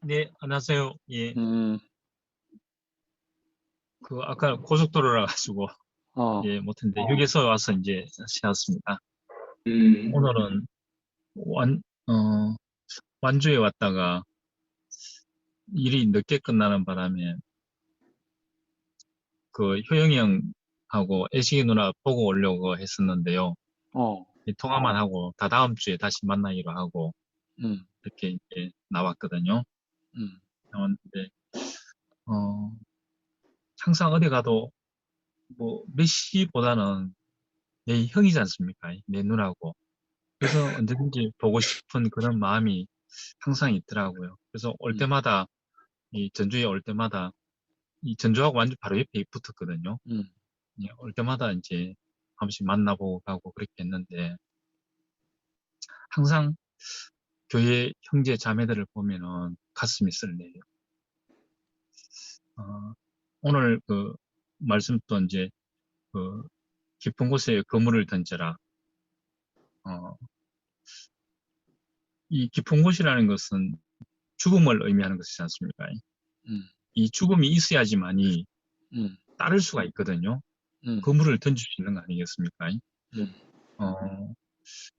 네, 안녕하세요. 예, 음, 아까 고속도로라 가지고, 어, 예, 못했는데, 휴게소에 와서 이제 쉬었습니다. 음, 오늘은 어, 완주에 왔다가 일이 늦게 끝나는 바람에, 효영이 형하고 애식이 누나 보고 오려고 했었는데요. 어, 이 통화만 하고, 다 다음 주에 다시 만나기로 하고, 음, 이렇게 이제 나왔거든요. 음, 나왔는데, 어, 항상 어디 가도, 메시보다는 내 형이지 않습니까? 내 누나고. 그래서 언제든지 보고 싶은 그런 마음이 항상 있더라고요. 그래서 올 음, 때마다, 이 전주에 올 때마다, 이 전주하고 완전 바로 옆에 붙었거든요. 음, 예, 올 때마다 이제 한 번씩 만나보고 가고 그렇게 했는데, 항상 교회 형제 자매들을 보면은 가슴이 설레요. 어, 오늘 말씀도 이제 그 깊은 곳에 그물을 던져라. 어, 이 깊은 곳이라는 것은 죽음을 의미하는 것이지 않습니까? 음, 이 죽음이 있어야지만이 음, 따를 수가 있거든요. 음, 그물을 던질 수 있는 거 아니겠습니까? 음, 어,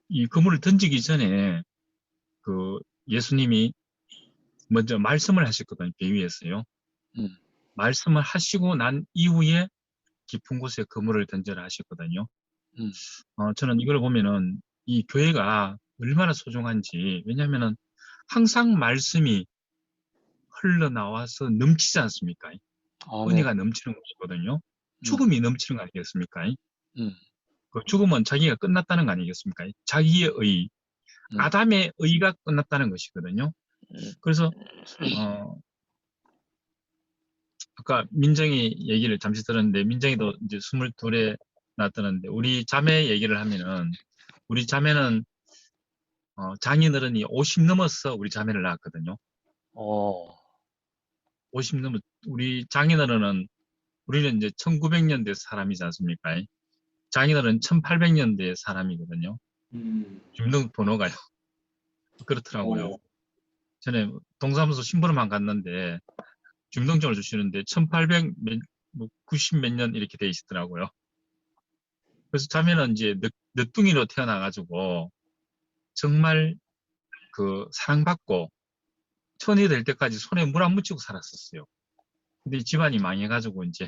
이 그물을 던지기 전에 그 예수님이 먼저 말씀을 하셨거든요. 배 위에서요. 음, 말씀을 하시고 난 이후에 깊은 곳에 그물을 던져라 하셨거든요. 음, 저는 이걸 보면은 이 교회가 얼마나 소중한지, 왜냐하면은 항상 말씀이 흘러나와서 넘치지 않습니까? 아멘, 은혜가 넘치는 곳이거든요. 음, 죽음이 넘치는 거 아니겠습니까? 음, 그 죽음은 자기가 끝났다는 거 아니겠습니까? 자기의 의, 음, 아담의 의가 끝났다는 것이거든요. 음, 그래서 어, 아까 민정이 얘기를 잠시 들었는데 민정이도 이제 22에 낳았다는데 우리 자매 얘기를 하면은 우리 자매는 장인어른이 50 넘어서 우리 자매를 낳았거든요. 어, 50 넘어 우리 장인어른은 우리는 이제 1900년대 사람이지 않습니까? 장인어른 1800년대 사람이거든요. 음, 김동 번호가요. 그렇더라고요. 어, 전에 동사무소 심부름만 갔는데 중등증을 주시는데 1800 90 몇 년 이렇게 돼 있더라고요. 그래서 자매는 이제 늦둥이로 태어나가지고 정말 사랑받고 천이 될 때까지 손에 물 안 묻히고 살았었어요. 근데 이 집안이 망해가지고 이제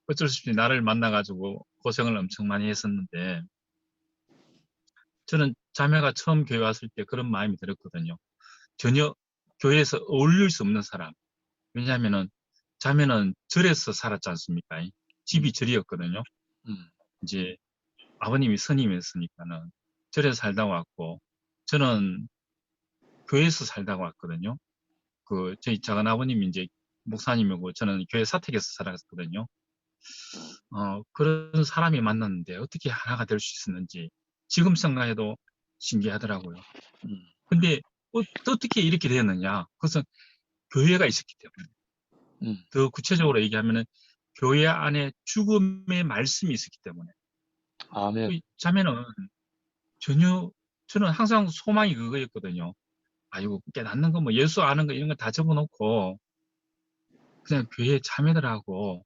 어쩔 수 없이 나를 만나가지고 고생을 엄청 많이 했었는데 저는 자매가 처음 교회 왔을 때 그런 마음이 들었거든요. 전혀 교회에서 어울릴 수 없는 사람. 왜냐하면은 자매는 절에서 살았지 않습니까? 음, 집이 절이었거든요. 음, 이제 아버님이 스님이었으니까는 절에서 살다 왔고 저는 교회에서 살다가 왔거든요. 저희 작은 아버님이 이제 목사님이고 저는 교회 사택에서 살았거든요. 그런 사람이 만났는데 어떻게 하나가 될 수 있었는지 지금 생각해도 신기하더라고요. 음, 근데 어떻게 이렇게 되었느냐? 그것은 교회가 있었기 때문에. 음, 더 구체적으로 얘기하면은 교회 안에 죽음의 말씀이 있었기 때문에. 아멘, 자매는 전혀 저는 항상 소망이 그거였거든요. 아이고 깨닫는 거 뭐 예수 아는 거 이런 거 다 접어놓고 그냥 교회 자매들하고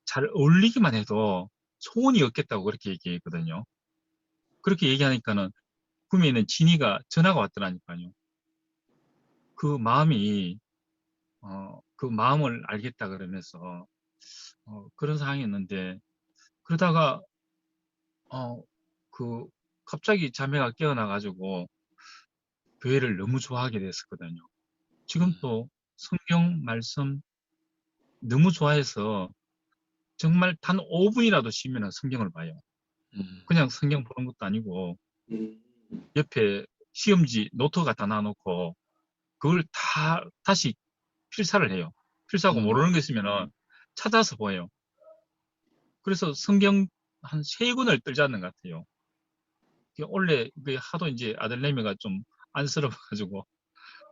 잘 어울리기만 해도 소원이 없겠다고 그렇게 얘기했거든요. 그렇게 얘기하니까는 구미에는 진이가 전화가 왔더라니까요. 그 마음이 그 마음을 알겠다 그러면서 그런 상황이었는데 그러다가 어, 그 갑자기 자매가 깨어나가지고 교회를 너무 좋아하게 됐었거든요. 지금 음, 또 성경 말씀 너무 좋아해서 정말 단 5분이라도 쉬면 성경을 봐요. 음, 그냥 성경 보는 것도 아니고 음, 옆에 시험지 노트 갖다 놔놓고 그걸 다시 필사를 해요. 필사하고 음, 모르는 게 있으면은 찾아서 보여요. 그래서 성경 한 3권을 떨지 않는 것 같아요. 원래 하도 이제 아들내미가 좀 안쓰러워가지고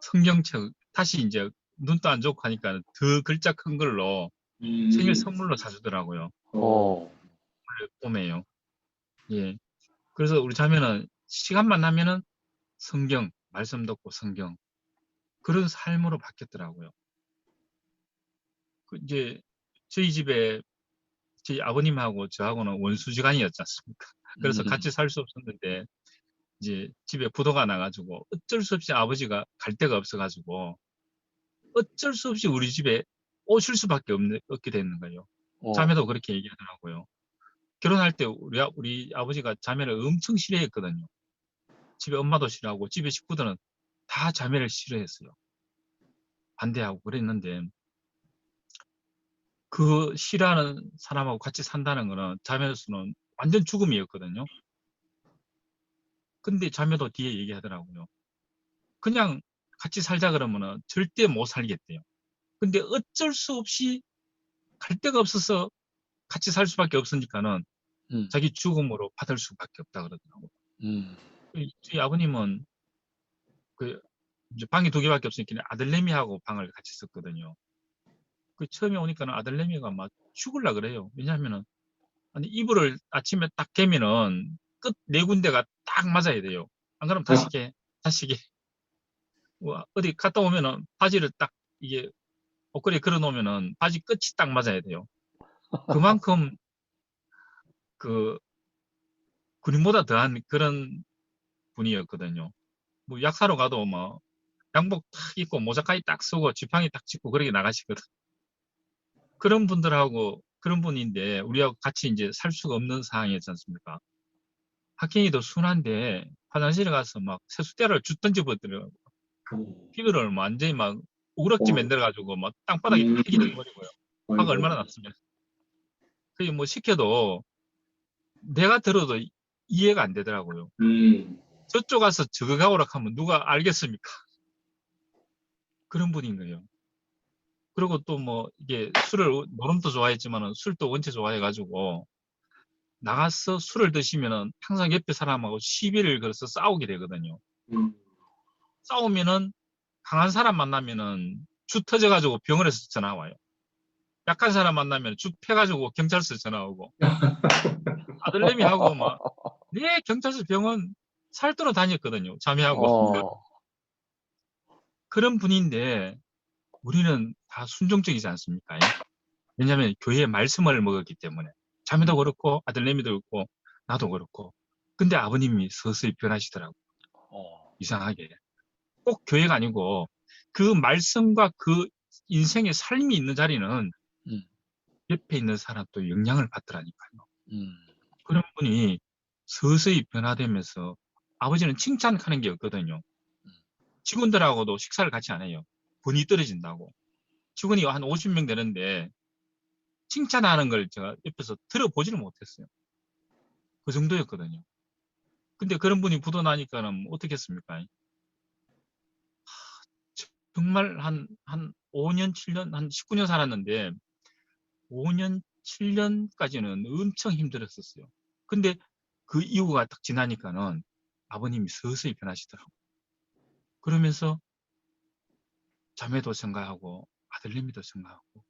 성경책 다시 이제 눈도 안 좋고 하니까 더 글자 큰 걸로 생일 음, 선물로 사주더라고요. 어, 봄에요. 예. 그래서 우리 자매는 시간만 나면은 성경, 말씀 듣고 성경. 그런 삶으로 바뀌었더라고요. 이제 저희 집에 저희 아버님하고 저하고는 원수지간이었지 않습니까? 그래서 같이 살 수 없었는데 이제 집에 부도가 나가지고 어쩔 수 없이 아버지가 갈 데가 없어가지고 어쩔 수 없이 우리 집에 오실 수밖에 없게 되는 거예요. 어, 자매도 그렇게 얘기하더라고요. 결혼할 때 우리 아버지가 자매를 엄청 싫어했거든요. 집에 엄마도 싫어하고 집에 식구들은 다 자매를 싫어했어요. 반대하고 그랬는데 그 싫어하는 사람하고 같이 산다는 거는 자매로서는 완전 죽음이었거든요. 근데 자매도 뒤에 얘기하더라고요. 그냥 같이 살자 그러면은 절대 못 살겠대요. 근데 어쩔 수 없이 갈 데가 없어서 같이 살 수밖에 없으니까는 음, 자기 죽음으로 받을 수밖에 없다 그러더라고요. 음, 저희 아버님은 그 이제 방이 두 개밖에 없으니까 아들내미하고 방을 같이 썼거든요. 그 처음에 오니까는 아들내미가 막 죽을라 그래요. 왜냐하면은 아니 이불을 아침에 딱 개면은 끝 네 군데가 딱 맞아야 돼요. 안 그러면 다시게 어디 갔다 오면은 바지를 딱 이게 옷걸이에 걸어 놓으면은 바지 끝이 딱 맞아야 돼요. 그만큼 그 군인보다 더한 그런 분이었거든요. 뭐 약사로 가도 뭐 양복 탁 입고 모자까지 딱 쓰고 지팡이 딱 짚고 그렇게 나가시거든. 그런 분들하고 그런 분인데 우리하고 같이 이제 살 수가 없는 상황이었지 않습니까? 학경이도 순한데 화장실에 가서 막 세숫대를 쭉 던져버리더라고요. 피부를 완전히 막 우럭지 만들어가지고 막 땅바닥에 딱 이렇게 버리고요. 화가 얼마나 났으면. 그게 뭐 시켜도 내가 들어도 이해가 안 되더라고요. 저쪽 가서 저거 가오라 하면 누가 알겠습니까? 그런 분인 거예요. 그리고 또 뭐 이게 술을 노름도 좋아했지만은 술도 원체 좋아해가지고 나가서 술을 드시면은 항상 옆에 사람하고 시비를 걸어서 싸우게 되거든요. 싸우면은 강한 사람 만나면은 주 터져가지고 병원에서 전화 와요. 약한 사람 만나면 주 패가지고 경찰서 전화 오고 아들내미 하고 막 네 경찰서 병원 살도록 다녔거든요. 자매하고 어, 그런 분인데 우리는 다 순종적이지 않습니까? 왜냐하면 교회의 말씀을 먹었기 때문에 자매도 그렇고 아들내미도 그렇고 나도 그렇고 근데 아버님이 서서히 변하시더라고 어, 이상하게 꼭 교회가 아니고 그 말씀과 그 인생의 삶이 있는 자리는 음, 옆에 있는 사람도 영향을 받더라니까요. 음, 그런 분이 서서히 변화되면서 아버지는 칭찬하는 게 없거든요. 직원들하고도 식사를 같이 안 해요. 본이 떨어진다고. 직원이 한 50명 되는데 칭찬하는 걸 제가 옆에서 들어보지를 못했어요. 그 정도였거든요. 근데 그런 분이 부도나니까는 어떻게 했습니까? 정말 한 5년, 7년, 한 19년 살았는데 5년, 7년까지는 엄청 힘들었었어요. 근데 그 이후가 딱 지나니까는 아버님이 서서히 변하시더라고요. 그러면서 자매도 생각하고 아들내미도 생각하고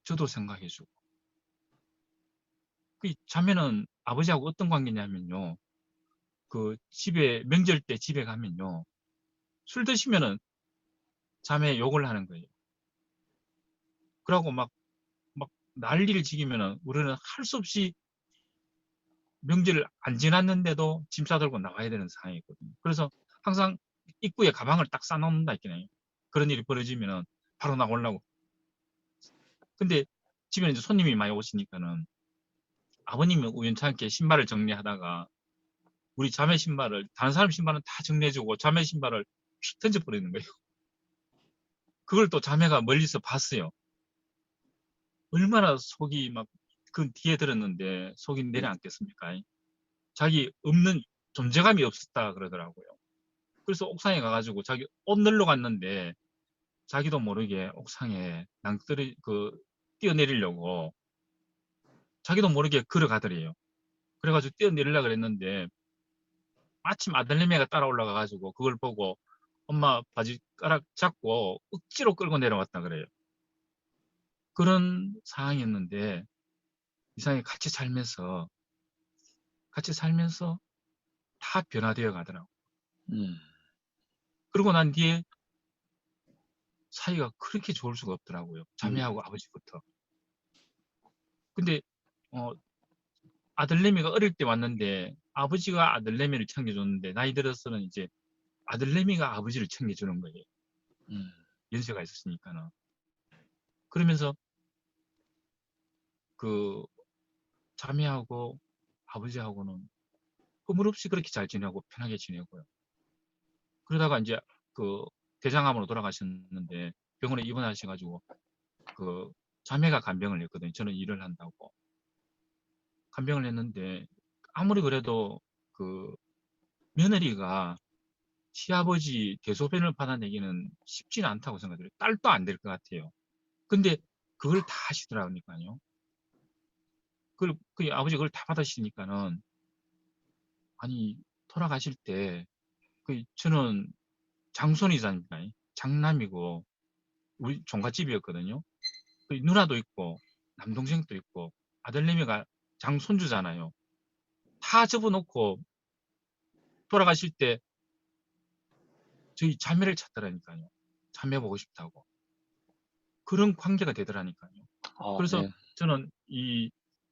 저도 생각해주고 그 자매는 아버지하고 어떤 관계냐면요. 그 집에 명절 때 집에 가면요. 술 드시면은 자매 욕을 하는 거예요. 그러고 막 난리를 지기면은 우리는 할 수 없이 명절을 안 지났는데도 짐 싸들고 나가야 되는 상황이거든요. 그래서 항상 입구에 가방을 딱 싸놓는다 했잖아요. 그런 일이 벌어지면은 바로 나오려고. 근데 집에 이제 손님이 많이 오시니까는 아버님이 우연찮게 신발을 정리하다가 우리 자매 신발을 다른 사람 신발은 다 정리해주고 자매 신발을 휙 던져버리는 거예요. 그걸 또 자매가 멀리서 봤어요. 얼마나 속이 막 그 뒤에 들었는데 속이 내려앉겠습니까? 자기 없는 존재감이 없었다 그러더라고요. 그래서 옥상에 가가지고 자기 옷 넣으러 갔는데 자기도 모르게 옥상에 낭떠러 뛰어내리려고 자기도 모르게 걸어가더래요. 그래가지고 뛰어내리려고 그랬는데 마침 아들내미가 따라 올라가가지고 그걸 보고 엄마 바지가락 잡고 억지로 끌고 내려왔다 그래요. 그런 상황이었는데 이상하게 같이 살면서 다 변화되어 가더라고. 음, 그러고 난 뒤에 사이가 그렇게 좋을 수가 없더라고요. 자매하고 아버지부터. 근데 아들내미가 어릴 때 왔는데 아버지가 아들내미를 챙겨줬는데 나이 들어서는 이제 아들내미가 아버지를 챙겨주는 거예요. 음, 연세가 있었으니까는. 그러면서 그 자매하고 아버지하고는 허물없이 그렇게 잘 지내고 편하게 지내고요. 그러다가 이제 그 대장암으로 돌아가셨는데 병원에 입원하셔가지고 그 자매가 간병을 했거든요. 저는 일을 한다고. 간병을 했는데 아무리 그래도 그 며느리가 시아버지 대소변을 받아내기는 쉽지는 않다고 생각해요. 딸도 안 될 것 같아요. 근데 그걸 다 하시더라고요. 그 아버지 그걸 다 받으시니까는 아니 돌아가실 때 그 저는 장손이잖아요. 장남이고 우리 종갓집이었거든요. 그 누나도 있고 남동생도 있고 아들내미가 장손주잖아요. 다 접어놓고 돌아가실 때 저희 자매를 찾더라니까요. 자매 보고 싶다고. 그런 관계가 되더라니까요. 그래서 아멘. 저는 이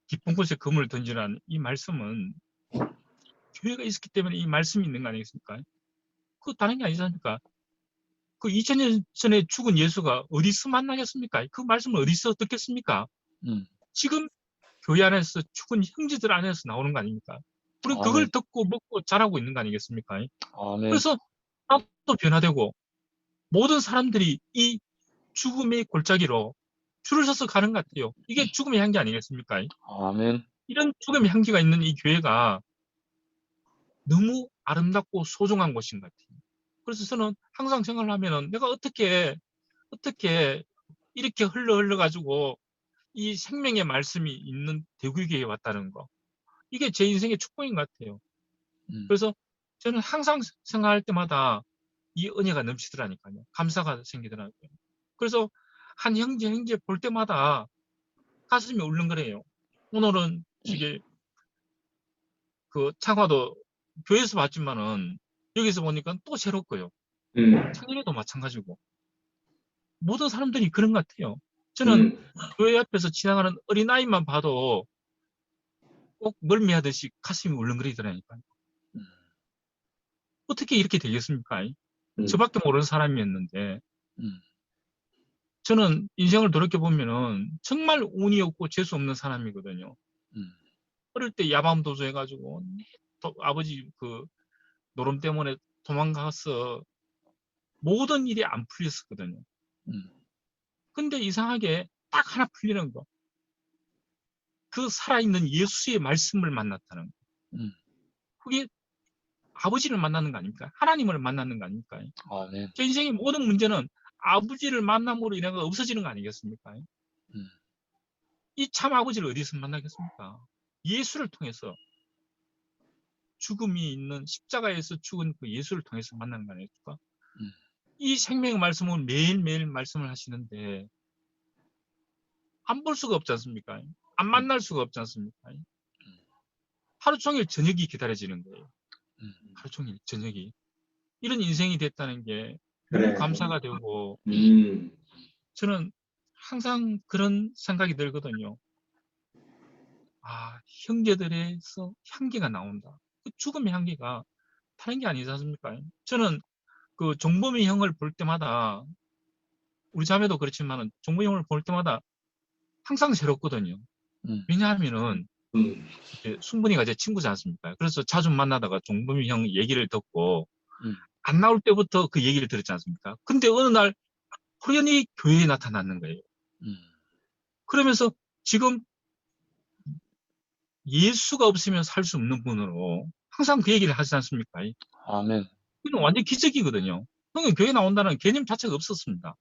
깊은 곳에 금을 던지라는 이 말씀은 교회가 있었기 때문에 이 말씀이 있는 거 아니겠습니까? 그거 다른 게 아니지 않습니까? 그 2000년 전에 죽은 예수가 어디서 만나겠습니까? 그 말씀을 어디서 듣겠습니까? 음, 지금 교회 안에서 죽은 형제들 안에서 나오는 거 아닙니까? 우리 그걸 아멘. 듣고 먹고 자라고 있는 거 아니겠습니까? 아멘. 그래서 나도 변화되고 모든 사람들이 이 죽음의 골짜기로 줄을 서서 가는 것 같아요. 이게 죽음의 향기 아니겠습니까? 아멘. 이런 죽음의 향기가 있는 이 교회가 너무 아름답고 소중한 곳인 것 같아요. 그래서 저는 항상 생각을 하면은 내가 어떻게 이렇게 흘러가지고 이 생명의 말씀이 있는 대구교회에 왔다는 거. 이게 제 인생의 축복인 것 같아요. 음, 그래서 저는 항상 생각할 때마다 이 은혜가 넘치더라니까요. 감사가 생기더라고요. 그래서 한 형제 볼 때마다 가슴이 울렁거려요. 오늘은 이게 그 창화도 교회에서 봤지만은 여기서 보니까 또 새롭고요. 음, 창립에도 마찬가지고 모든 사람들이 그런 것 같아요. 저는 음, 교회 앞에서 지나가는 어린아이만 봐도 꼭 멀미하듯이 가슴이 울렁거리더라니까요. 음, 어떻게 이렇게 되겠습니까? 음, 저밖에 모르는 사람이었는데 음, 저는 인생을 돌이켜보면은 정말 운이 없고 재수 없는 사람이거든요. 음, 어릴 때 야밤도주 해가지고 아버지 그 노름 때문에 도망가서 모든 일이 안 풀렸었거든요. 음, 근데 이상하게 딱 하나 풀리는 거. 그 살아있는 예수의 말씀을 만났다는 거. 음. 그게 아버지를 만나는 거 아닙니까? 하나님을 만나는 거 아닙니까? 아멘. 제 인생의 모든 문제는 아버지를 만남으로 인해서 없어지는 거 아니겠습니까? 음, 이 참 아버지를 어디서 만나겠습니까? 예수를 통해서 죽음이 있는 십자가에서 죽은 그 예수를 통해서 만나는 거 아닙니까? 음, 이 생명의 말씀은 매일매일 말씀을 하시는데 안 볼 수가 없지 않습니까? 안 음, 만날 수가 없지 않습니까? 하루 종일 저녁이 기다려지는 거예요. 음, 하루 종일 저녁이. 이런 인생이 됐다는 게 너무 그래. 감사가 되고 음, 저는 항상 그런 생각이 들거든요. 아, 형제들에서 향기가 나온다. 그 죽음의 향기가 다른 게 아니지 않습니까? 저는 그 종범이 형을 볼 때마다 우리 자매도 그렇지만 종범이 형을 볼 때마다 항상 새롭거든요. 음, 왜냐하면은 음, 순분이가 제 친구지 않습니까? 그래서 자주 만나다가 종범이 형 얘기를 듣고 음, 안 나올 때부터 그 얘기를 들었지 않습니까? 근데 어느 날 호련히 교회에 나타났는 거예요. 음. 그러면서 지금 예수가 없으면 살 수 없는 분으로 항상 그 얘기를 하지 않습니까? 아멘. 이건 완전 기적이거든요. 형은 교회 나온다는 개념 자체가 없었습니다.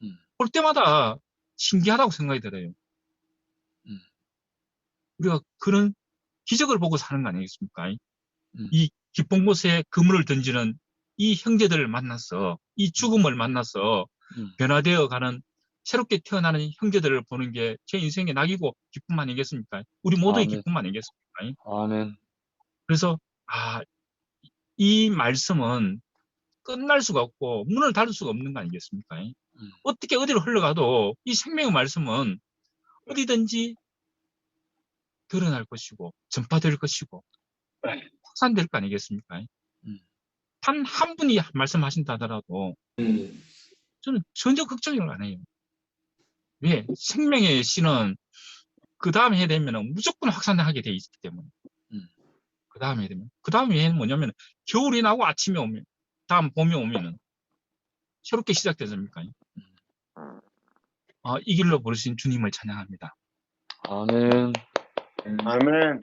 음, 볼 때마다 신기하다고 생각이 들어요. 음, 우리가 그런 기적을 보고 사는 거 아니겠습니까? 음, 이 깊은 곳에 그물을 던지는 이 형제들을 만나서 이 음, 죽음을 만나서 음. 변화되어 가는 새롭게 태어나는 형제들을 보는 게 제 인생의 낙이고 기쁨 아니겠습니까? 우리 모두의 아멘. 기쁨 아니겠습니까? 아멘. 그래서 아, 이 말씀은 끝날 수가 없고 문을 닫을 수가 없는 거 아니겠습니까? 어떻게 어디로 흘러가도 이 생명의 말씀은 어디든지 드러날 것이고 전파될 것이고 확산될 거 아니겠습니까? 단 한 분이 말씀하신다 하더라도 저는 전혀 걱정을 안 해요. 왜? 생명의 씨는 그 다음 해 되면 무조건 확산하게 돼 있기 때문에. 그 다음 해 되면. 그 다음 해는 뭐냐면 겨울이 나고 아침에 오면, 다음 봄이 오면은 새롭게 시작되지 않습니까? 이 길로 부르신 주님을 찬양합니다. 아멘. 아멘.